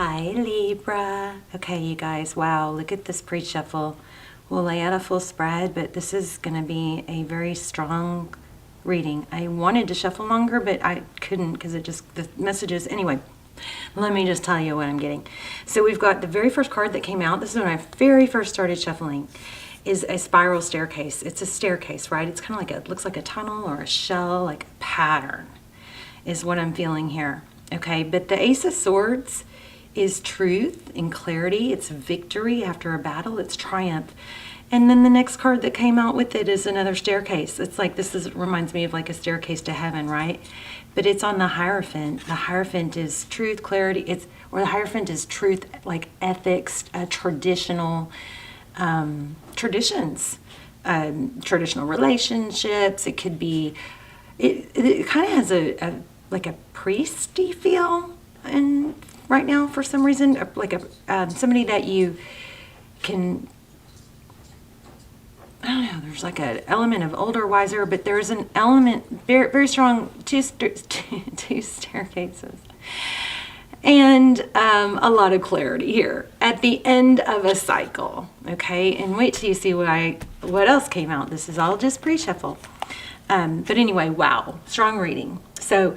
Hi Libra. Okay, you guys, wow, look at this pre-shuffle. We'll lay out a full spread, but this is going to be a very strong reading. I wanted to shuffle longer, but I couldn't because the messages, anyway, let me just tell you what I'm getting. So we've got the very first card that came out. This is when I very first started shuffling, is a spiral staircase. It's a staircase, right? It's kind of like looks like a tunnel or a shell, like a pattern is what I'm feeling here. Okay, but the Ace of Swords is truth and clarity. It's victory after a battle. It's triumph. And then the next card that came out with it is another staircase. It's like reminds me of like a staircase to heaven, right? But it's on the Hierophant. The Hierophant is truth, clarity. The Hierophant is truth, like ethics, traditional traditions, traditional relationships. It could be. It kind of has a like a priesty feel, and right now for some reason, like somebody that you can. I don't know, there's like an element of older, wiser, but there's an element, very, very strong, two staircases. And a lot of clarity here at the end of a cycle, okay? And wait till you see what else came out. This is all just pre-shuffle. But anyway, wow, strong reading. So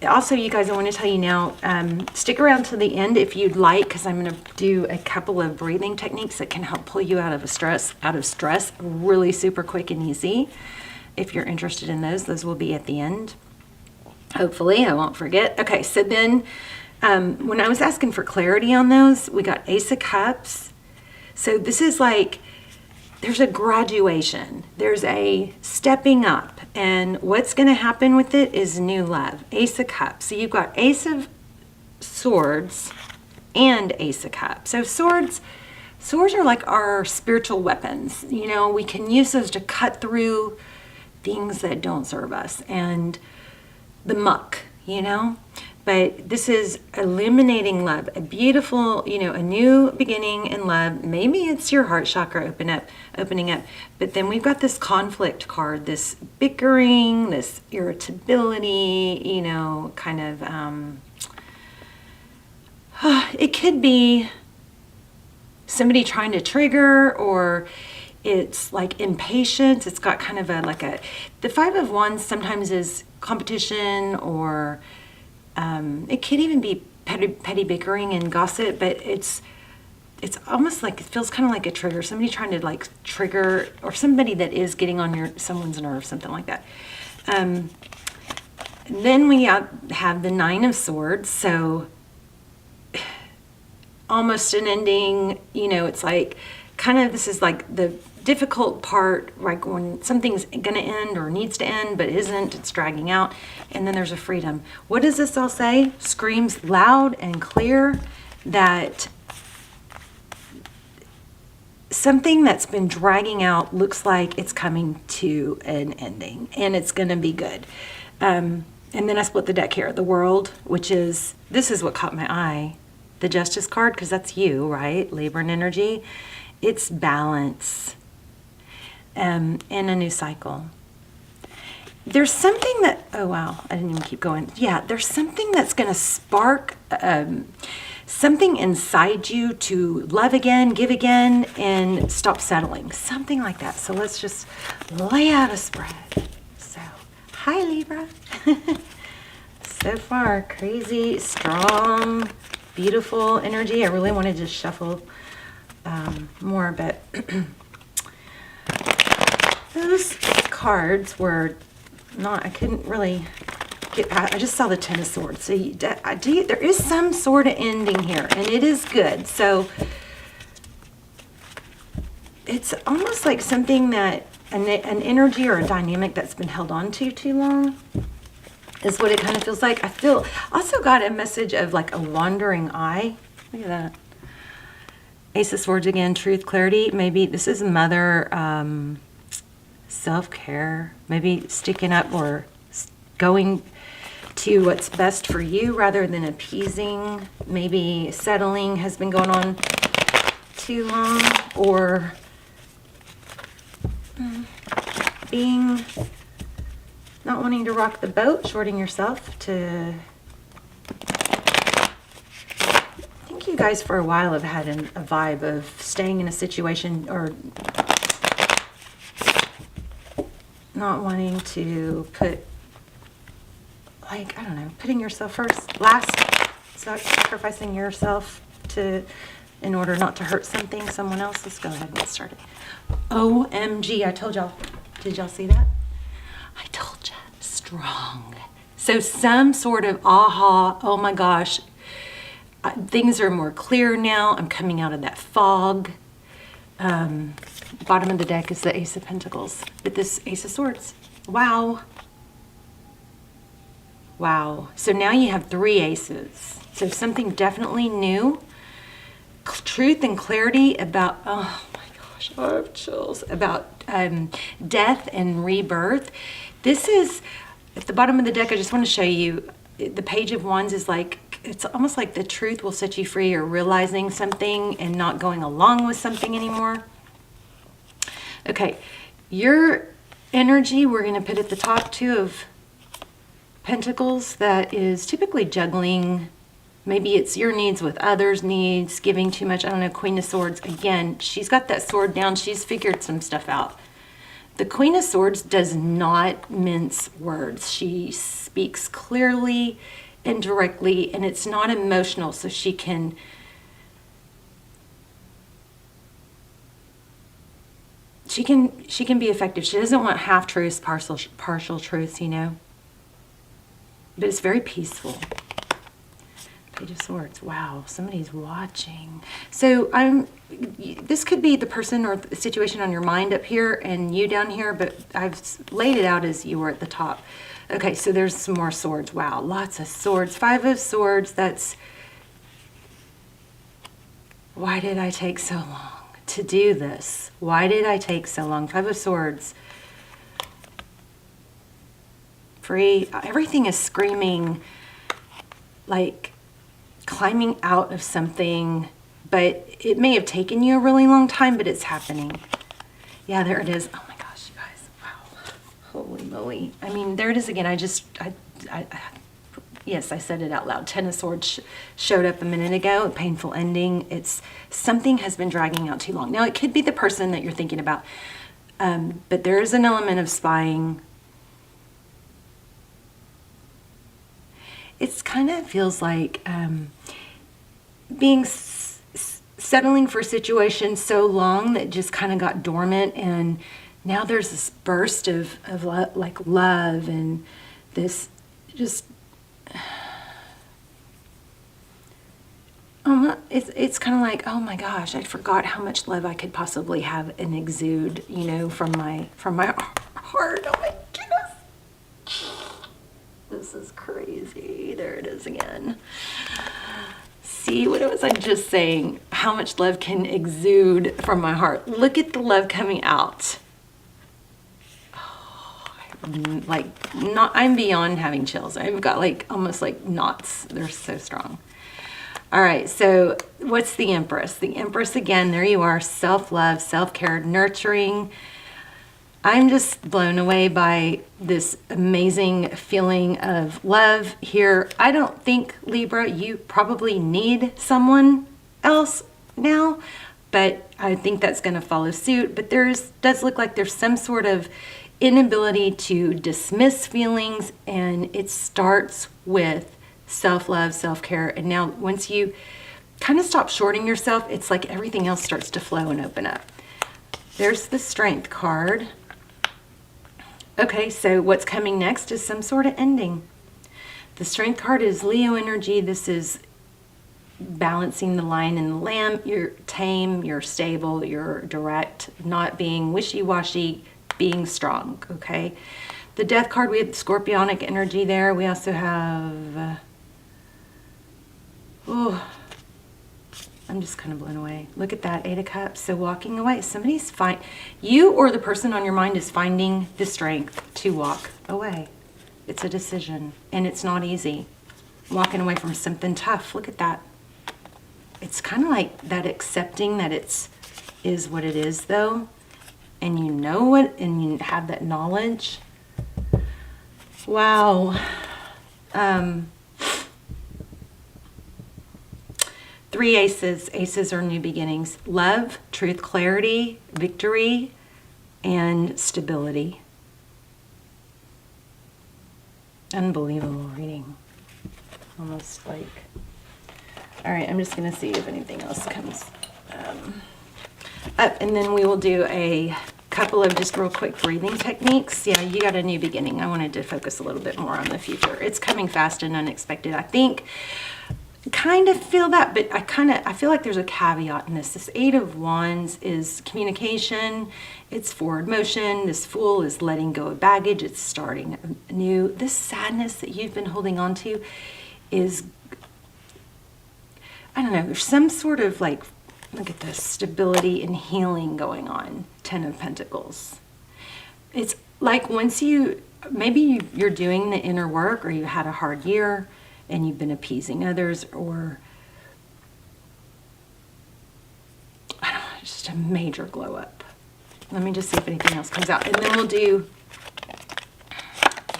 also, you guys, I want to tell you now, stick around to the end if you'd like, because I'm going to do a couple of breathing techniques that can help pull you out of stress really super quick and easy. If you're interested in those will be at the end. Hopefully, I won't forget. Okay, so then when I was asking for clarity on those, we got Ace of Cups. So this is like, there's a graduation, there's a stepping up, and what's going to happen with it is new love. Ace of Cups. So you've got Ace of Swords and Ace of Cups. So swords are like our spiritual weapons. You know, we can use those to cut through things that don't serve us and the muck, you know. But this is illuminating love, a beautiful, you know, a new beginning in love. Maybe it's your heart chakra opening up. But then we've got this conflict card, this bickering, this irritability, you know, kind of, it could be somebody trying to trigger, or it's like impatience. It's got kind of the Five of Wands sometimes is competition, or it could even be petty bickering and gossip, but it's almost like, it feels kind of like a trigger, somebody trying to like trigger, or somebody that is getting on someone's nerve, something like that. Then we have the Nine of Swords, so almost an ending, you know. It's like kind of, this is like the difficult part, like when something's going to end or needs to end but isn't, it's dragging out. And then there's a freedom. What does this all say? Screams loud and clear that something that's been dragging out looks like it's coming to an ending, and it's going to be good. And then I split the deck here, the World, which is, this is what caught my eye, the Justice card, because that's you, right? Libra energy. It's balance. And a new cycle. There's something that, oh wow, I didn't even keep going. Yeah, there's something that's going to spark something inside you to love again, give again, and stop settling. Something like that. So let's just lay out a spread. So, hi Libra. So far, crazy, strong, beautiful energy. I really wanted to shuffle more, but those cards were not, I couldn't really get, I just saw the Ten of Swords. So there is some sort of ending here, and it is good. So it's almost like something that, an energy or a dynamic that's been held on to too long is what it kind of feels like. I also got a message of like a wandering eye. Look at that. Ace of Swords again, truth, clarity. Maybe this is mother, self-care, maybe sticking up or going to what's best for you rather than appeasing. Maybe settling has been going on too long, or being, not wanting to rock the boat, shorting yourself to, I think think you guys for a while have had a vibe of staying in a situation or not wanting to put, like, I don't know, putting yourself first, last, sacrificing yourself in order not to hurt someone else. Let's go ahead and get started. OMG, I told y'all. Did y'all see that? I told you. Strong. So some sort of aha, oh my gosh, things are more clear now. I'm coming out of that fog. Bottom of the deck is the Ace of Pentacles, but this Ace of Swords. Wow. Wow. So now you have 3 aces. So something definitely new. Truth and clarity about, oh my gosh, I have chills, about death and rebirth. This is, at the bottom of the deck, I just want to show you, the Page of Wands is like, it's almost like the truth will set you free, or realizing something and not going along with something anymore. Okay, your energy, we're going to put at the top, 2 of Pentacles. That is typically juggling. Maybe it's your needs with others' needs, giving too much. I don't know, Queen of Swords. Again, she's got that sword down. She's figured some stuff out. The Queen of Swords does not mince words. She speaks clearly and directly, and it's not emotional, so she can be effective. She doesn't want half truths, partial truths, you know. But it's very peaceful. Page of Swords. Wow, somebody's watching. So this could be the person or the situation on your mind up here and you down here, but I've laid it out as you were at the top. Okay, so there's some more swords. Wow, lots of swords. 5 of Swords. That's, why did I take so long to do this? Why did I take so long? 5 of Swords. Free. Everything is screaming, like climbing out of something, but it may have taken you a really long time, but it's happening. Yeah, there it is. Oh my gosh, you guys. Wow. Holy moly. I mean, there it is again. Yes, I said it out loud. 10 of Swords showed up a minute ago. A painful ending. It's something has been dragging out too long. Now, it could be the person that you're thinking about, but there is an element of spying. It's kind of feels like settling for a situation so long that just kind of got dormant, and now there's this burst of like love, and this just it's kind of like, oh my gosh, I forgot how much love I could possibly have and exude, you know, from my heart. Oh my goodness. This is crazy. There it is again. See, what was I just saying? How much love can exude from my heart. Look at the love coming out. Oh, I'm beyond having chills. I've got like almost like knots. They're so strong. All right, so what's the Empress? The Empress, again, there you are. Self-love, self-care, nurturing. I'm just blown away by this amazing feeling of love here. I don't think, Libra, you probably need someone else now, but I think that's going to follow suit. But does look like there's some sort of inability to dismiss feelings, and it starts with self-love, self-care. And now once you kind of stop shorting yourself, it's like everything else starts to flow and open up. There's the Strength card. Okay, so what's coming next is some sort of ending. The Strength card is Leo energy. This is balancing the lion and the lamb. You're tame, you're stable, you're direct, not being wishy-washy, being strong, okay? The Death card, we have Scorpionic energy there. We also have, I'm just kind of blown away. Look at that, 8 of Cups. So walking away, somebody's you or the person on your mind is finding the strength to walk away. It's a decision, and it's not easy. Walking away from something tough. Look at that. It's kind of like that accepting that is what it is, though, and you know it, and you have that knowledge. Wow. 3 aces. Aces are new beginnings. Love, truth, clarity, victory, and stability. Unbelievable reading. Almost like... All right, I'm just going to see if anything else comes up. And then we will do a couple of just real quick breathing techniques. Yeah, you got a new beginning. I wanted to focus a little bit more on the future. It's coming fast and unexpected. I think, kind of feel that, but I feel like there's a caveat in this. This 8 of Wands is communication. It's forward motion. This Fool is letting go of baggage. It's starting new. This sadness that you've been holding on to is, I don't know, there's some sort of like, look at this, stability and healing going on. 10 of Pentacles. It's like once maybe you're doing the inner work, or you had a hard year and you've been appeasing others, or I don't know, just a major glow up. Let me just see if anything else comes out. And then we'll do,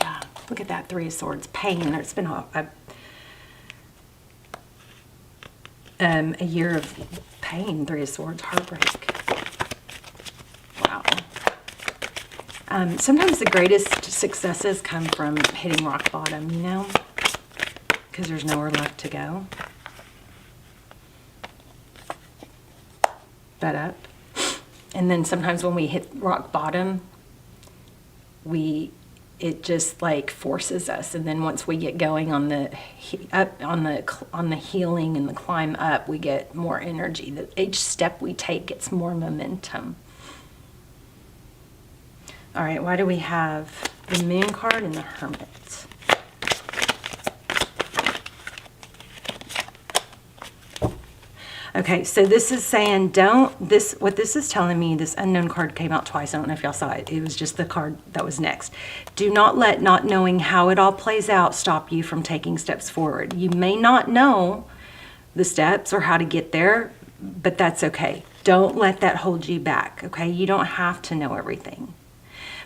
yeah, look at that 3 of Swords, pain. It's been a year of pain. 3 of Swords, heartbreak. Wow. Sometimes the greatest successes come from hitting rock bottom, you know, because there's nowhere left to go but up. And then sometimes when we hit rock bottom, it just like forces us, and then once we get going on the healing and the climb up, we get more energy. Each step we take gets more momentum. All right, why do we have the Moon card and the Hermit? Okay, so this is saying what this is telling me, this Unknown card came out twice. I don't know if y'all saw it. It was just the card that was next. Do not let not knowing how it all plays out stop you from taking steps forward. You may not know the steps or how to get there, but that's okay. Don't let that hold you back, okay? You don't have to know everything.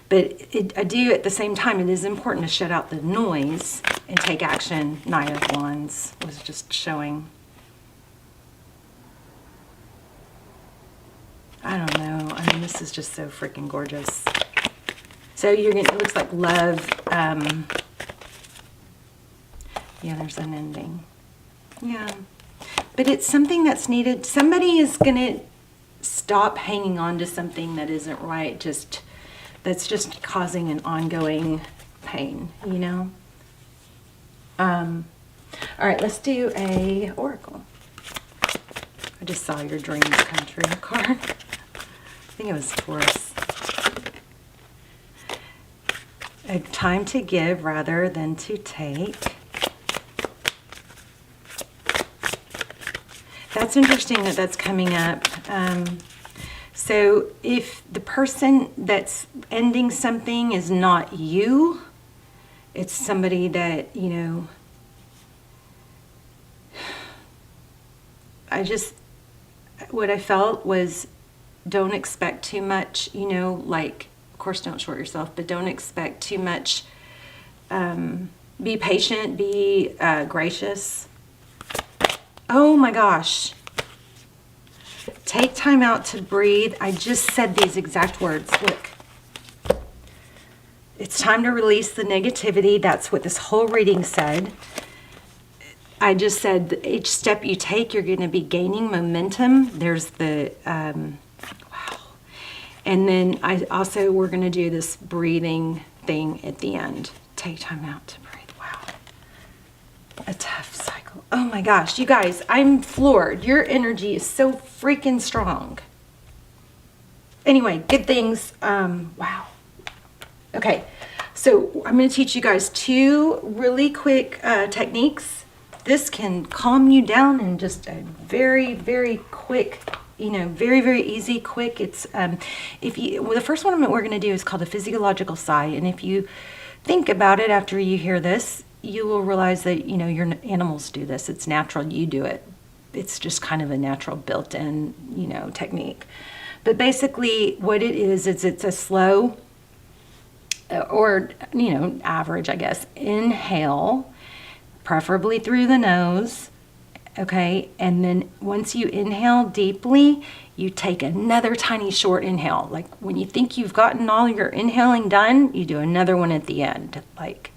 But I do, at the same time, it is important to shut out the noise and take action. Knight of Wands was just showing. I don't know. I mean, this is just so freaking gorgeous. So you're gonna, it looks like love. Yeah, there's an ending. Yeah. But it's something that's needed. Somebody is gonna stop hanging on to something that isn't right. That's just causing an ongoing pain, you know? All right, let's do a oracle. I just saw your dreams come true card. I think it was Taurus. A time to give rather than to take. That's interesting that that's coming up. So if the person that's ending something is not you, it's somebody that, you know, what I felt was, don't expect too much, you know, like, of course don't short yourself, but don't expect too much. Be patient, be gracious. Oh my gosh. Take time out to breathe. I just said these exact words. Look. It's time to release the negativity. That's what this whole reading said. I just said that each step you take, you're going to be gaining momentum. There's the, wow. And then we're going to do this breathing thing at the end. Take time out to breathe. Wow. A tough cycle. Oh my gosh, you guys, I'm floored. Your energy is so freaking strong. Anyway, good things. Wow. Okay, so I'm going to teach you guys 2 really quick techniques. This can calm you down in just a very, very quick, you know, very, very easy, quick. It's the first one we're going to do is called a physiological sigh, and if you think about it after you hear this, you will realize that, you know, your animals do this. It's natural. You do it. It's just kind of a natural built-in, you know, technique. But basically, what it is it's a slow, or, you know, average, I guess, inhale, preferably through the nose, okay? And then once you inhale deeply, you take another tiny short inhale. Like when you think you've gotten all your inhaling done, you do another one at the end. Like,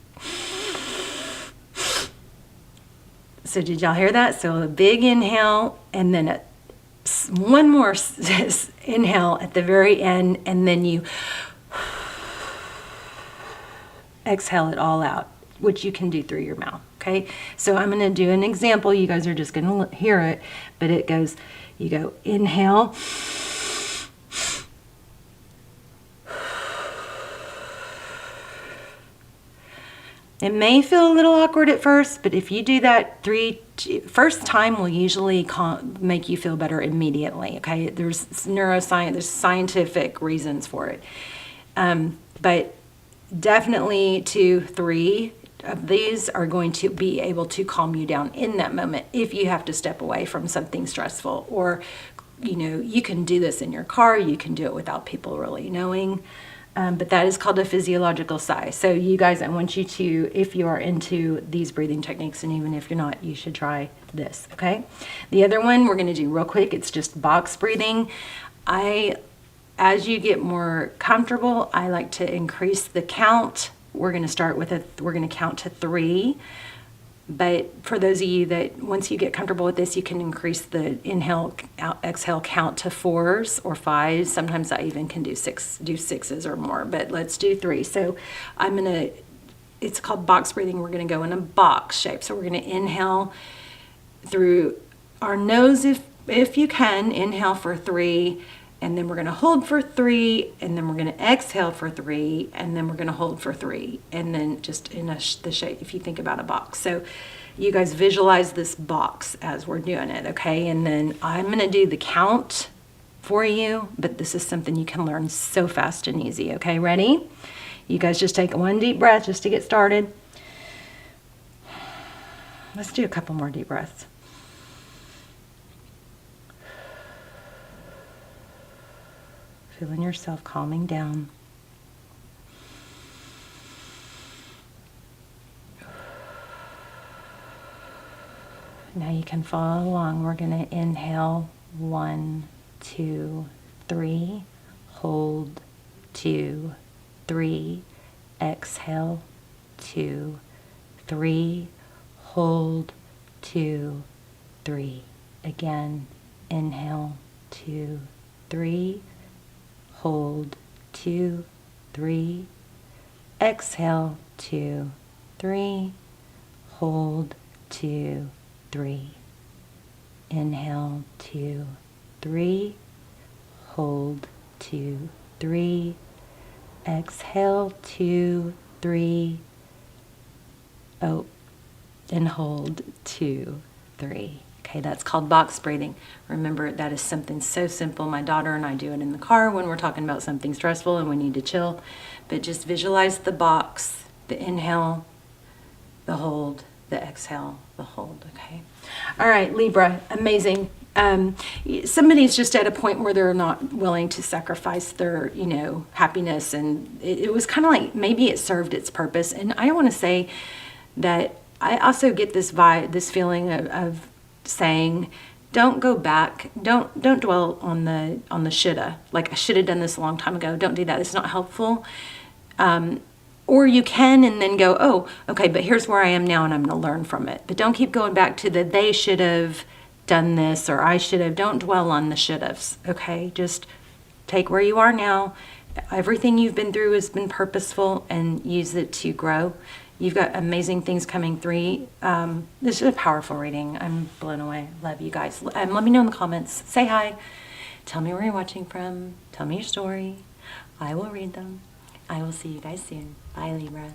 so did y'all hear that? So a big inhale and then one more inhale at the very end, and then you exhale it all out, which you can do through your mouth, okay? So I'm going to do an example. You guys are just going to hear it, but it goes, you go inhale, it may feel a little awkward at first, but if you do that first time will usually make you feel better immediately, okay? There's neuroscience, there's scientific reasons for it. But definitely 2, 3 of these are going to be able to calm you down in that moment if you have to step away from something stressful. Or, you know, you can do this in your car, you can do it without people really knowing. But that is called a physiological sigh. So you guys, I want you to, if you are into these breathing techniques, and even if you're not, you should try this, okay? The other one we're going to do real quick, it's just box breathing. As you get more comfortable, I like to increase the count. We're going to start with we're going to count to 3. But for those of you that once you get comfortable with this, you can increase the inhale, exhale count to 4s or 5s. Sometimes I even can do 6s or more, but let's do 3. So it's called box breathing. We're going to go in a box shape. So we're going to inhale through our nose if you can, inhale for 3, and then we're going to hold for 3, and then we're going to exhale for 3, and then we're going to hold for 3, and then just in the shape, if you think about a box. So you guys visualize this box as we're doing it, okay? And then I'm going to do the count for you, but this is something you can learn so fast and easy, okay? Ready? You guys just take one deep breath just to get started. Let's do a couple more deep breaths. Feeling yourself calming down. Now you can follow along. We're going to inhale 1, 2, 3, hold 2, 3, exhale 2, 3, hold 2, 3. Again, inhale 2, 3. Hold 2, 3, exhale 2, 3, hold 2, 3, inhale 2, 3, hold 2, 3, exhale 2, 3, oh, and hold 2, 3. Okay, that's called box breathing. Remember, that is something so simple. My daughter and I do it in the car when we're talking about something stressful and we need to chill. But just visualize the box, the inhale, the hold, the exhale, the hold, okay? All right, Libra, amazing. Somebody's just at a point where they're not willing to sacrifice their, happiness. And it was kind of like maybe it served its purpose. And I want to say that I also get this vibe, this feeling of saying, don't go back, don't dwell on the shoulda, like I should have done this a long time ago. Don't do that. It's not helpful. Or you can and then go, oh, okay, but here's where I am now and I'm going to learn from it. But don't keep going back to the they should have done this or I should have. Don't dwell on the should haves, okay? Just take where you are now. Everything you've been through has been purposeful, and use it to grow. You've got amazing things coming through. This is a powerful reading. I'm blown away. Love you guys. Let me know in the comments. Say hi. Tell me where you're watching from. Tell me your story. I will read them. I will see you guys soon. Bye, Libra.